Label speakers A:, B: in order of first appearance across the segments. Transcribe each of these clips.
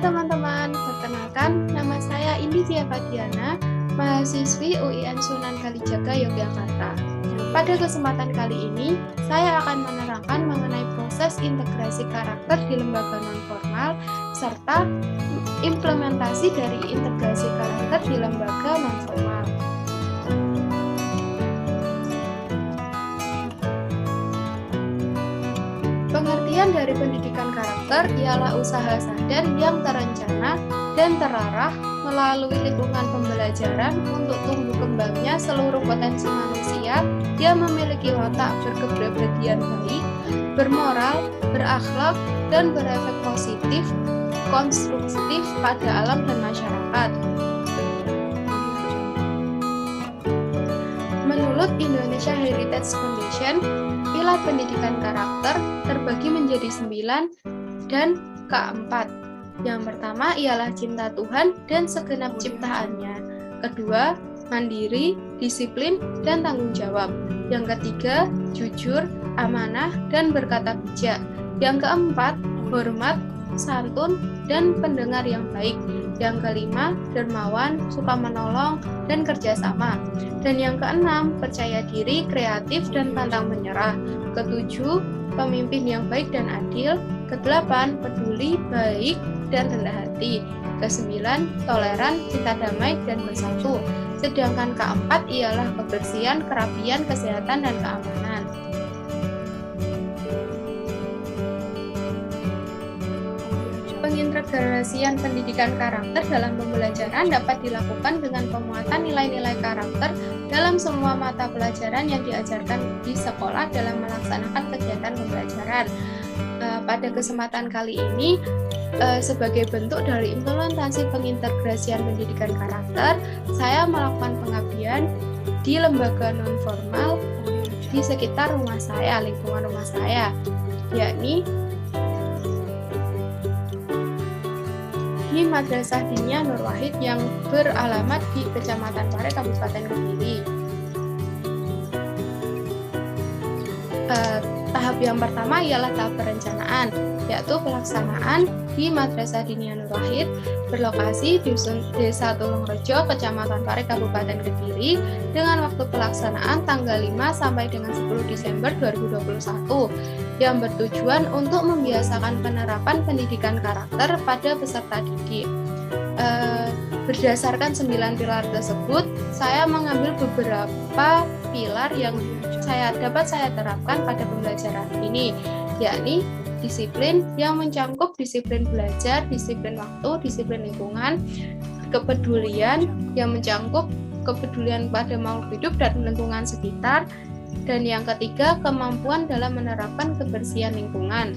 A: teman-teman, perkenalkan nama saya Indivia Fagiana, mahasiswi UIN Sunan Kalijaga, Yogyakarta. Pada kesempatan kali ini, saya akan menerangkan mengenai proses integrasi karakter di lembaga non-formal, serta implementasi dari integrasi karakter di lembaga non-formal. Pengertian dari pendidikan karakter ialah usaha sadar yang terencana dan terarah melalui lingkungan pembelajaran untuk tumbuh kembangnya seluruh potensi manusia yang memiliki watak berkepribadian baik, bermoral, berakhlak, dan berefek positif, konstruktif pada alam dan masyarakat. Menurut Indonesia Heritage Foundation, pilar pendidikan karakter terbagi menjadi 9 dan keempat. Yang pertama ialah cinta Tuhan dan segenap ciptaannya. Kedua, mandiri, disiplin, dan tanggung jawab. Yang ketiga, jujur, amanah, dan berkata bijak. Yang keempat, hormat, santun, dan pendengar yang baik. Yang kelima, dermawan, suka menolong, dan kerjasama. Dan yang keenam, percaya diri, kreatif, dan pantang menyerah. Ketujuh, pemimpin yang baik dan adil. Kedelapan, peduli, baik, dan rendah hati. Kesembilan, toleran, cinta damai, dan bersatu. Sedangkan keempat ialah kebersihan, kerapian, kesehatan, dan keamanan. Pengintegrasian pendidikan karakter dalam pembelajaran dapat dilakukan dengan pemuatan nilai-nilai karakter dalam semua mata pelajaran yang diajarkan di sekolah dalam melaksanakan kegiatan pembelajaran. Pada kesempatan kali ini, sebagai bentuk dari implementasi pengintegrasian pendidikan karakter, saya melakukan pengabdian di lembaga non-formal di sekitar rumah saya, lingkungan rumah saya, yakni di Madrasah Diniyah Nur Wahid yang beralamat di Kecamatan Pare, Kabupaten Kediri. Tahap yang pertama ialah tahap perencanaan, yaitu pelaksanaan di Madrasah Diniyah Nur Wahid berlokasi di Desa Tulungrejo, Kecamatan Pare, Kabupaten Kediri dengan waktu pelaksanaan tanggal 5 sampai dengan 10 Desember 2021 yang bertujuan untuk membiasakan penerapan pendidikan karakter pada peserta didik. Berdasarkan 9 pilar tersebut, saya mengambil beberapa pilar yang dapat saya terapkan pada pembelajaran ini, yakni disiplin yang mencakup disiplin belajar, disiplin waktu, disiplin lingkungan, kepedulian yang mencakup kepedulian pada makhluk hidup dan lingkungan sekitar, dan yang ketiga, kemampuan dalam menerapkan kebersihan lingkungan.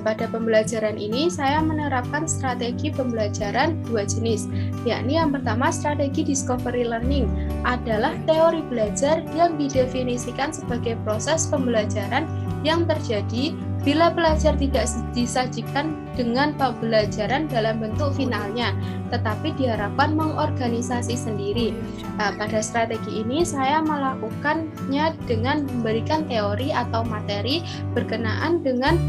A: Pada pembelajaran ini, saya menerapkan strategi pembelajaran 2 jenis, yakni yang pertama strategi discovery learning adalah teori belajar yang didefinisikan sebagai proses pembelajaran yang terjadi bila pelajar tidak disajikan dengan pembelajaran dalam bentuk finalnya, tetapi diharapkan mengorganisasi sendiri. Pada strategi ini, saya melakukannya dengan memberikan teori atau materi berkenaan dengan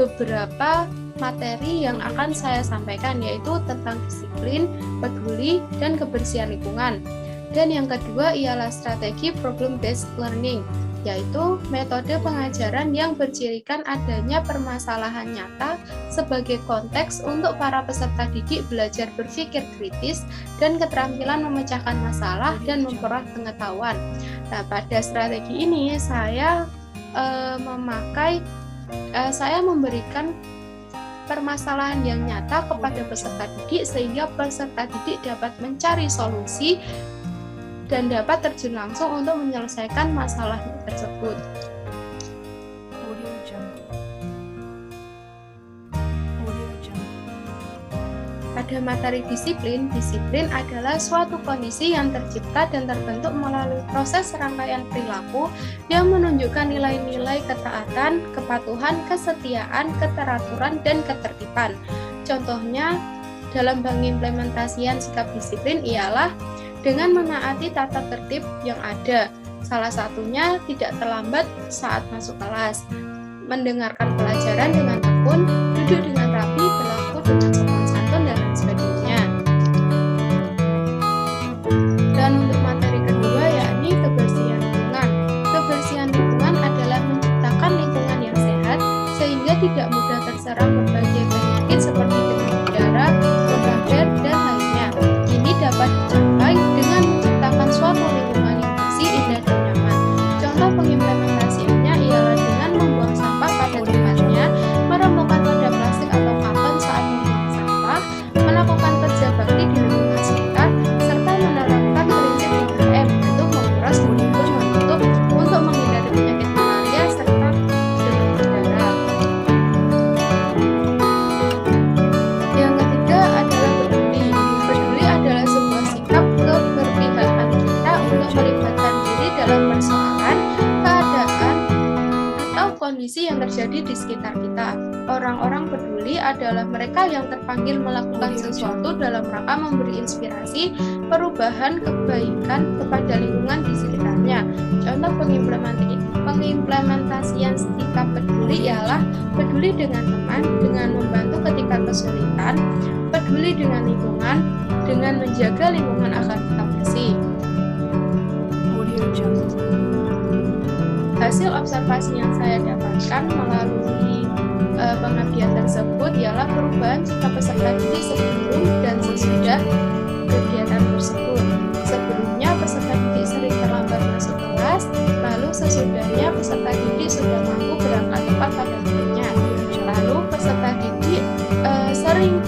A: beberapa materi yang akan saya sampaikan, yaitu tentang disiplin, peduli, dan kebersihan lingkungan. Dan yang kedua ialah strategi problem-based learning, yaitu metode pengajaran yang bercirikan adanya permasalahan nyata sebagai konteks untuk para peserta didik belajar berpikir kritis dan keterampilan memecahkan masalah dan memperoleh pengetahuan. Pada strategi ini saya memberikan permasalahan yang nyata kepada peserta didik sehingga peserta didik dapat mencari solusi dan dapat terjun langsung untuk menyelesaikan masalah tersebut. Pada materi disiplin adalah suatu kondisi yang tercipta dan terbentuk melalui proses rangkaian perilaku yang menunjukkan nilai-nilai ketaatan, kepatuhan, kesetiaan, keteraturan, dan ketertiban. Contohnya, dalam pengimplementasian sikap disiplin ialah dengan menaati tata tertib yang ada. Salah satunya tidak terlambat saat masuk kelas. mendengarkan pelajaran dengan tekun, duduk dengan rapi, berlaku dengan sopan santun, dan lain sebagainya. Dan untuk materi kedua yakni kebersihan lingkungan. Kebersihan lingkungan adalah menciptakan lingkungan yang sehat sehingga tidak mudah terserang berbagai penyakit seperti demam berdarah, bakteri, dan lainnya. Ini dapat dicapai dengan menciptakan suatu lingkungan yang bersih, indah, dan nyaman. Contoh pengimplementasiannya ialah dengan membuang sampah pada tempatnya, merembukan wadah plastik atau karton saat membuang sampah, melakukan kerja bakti di lingkungan sekitar, serta menerapkan prinsip 3M, yaitu menguras, menimbun, menutup untuk menghindari penyakit malaria serta demam berdarah. Yang ketiga adalah peduli. Peduli adalah sebuah sikap keberpihakan kita untuk melibatkan diri dalam persoalan, keadaan, atau kondisi yang terjadi di sekitar kita. Orang-orang peduli adalah mereka yang terpanggil melakukan sesuatu dalam rangka memberi inspirasi, perubahan, kebaikan kepada lingkungan di sekitarnya. Contoh pengimplementasian sikap peduli ialah peduli dengan teman, dengan membantu ketika kesulitan, peduli dengan lingkungan, dengan menjaga lingkungan agar tetap bersih. Hasil observasi yang saya dapatkan melalui pengabdian tersebut ialah perubahan sikap peserta didik sebelum dan sesudah kegiatan tersebut. Sebelumnya peserta didik sering terlambat masuk kelas, lalu sesudahnya peserta didik sudah mampu berangkat tepat pada waktunya. Lalu peserta didik sering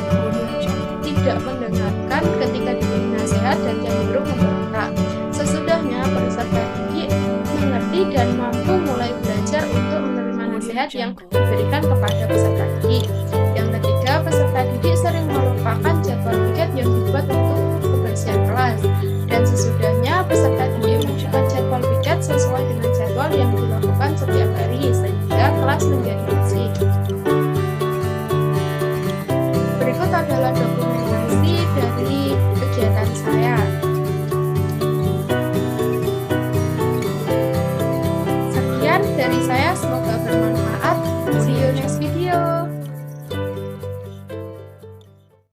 A: tidak mendengarkan ketika diberi nasihat dan cenderung memberontak. Sesudahnya peserta didik mengerti dan mampu mulai belajar untuk menerima nasihat yang diberikan kepada peserta didik. Yang ketiga, peserta didik sering melupakan jadwal piket yang dibuat untuk kebersihan kelas. Dan sesudahnya peserta didik menunjukkan jadwal piket sesuai dengan jadwal yang dilakukan setiap hari sehingga kelas menjadi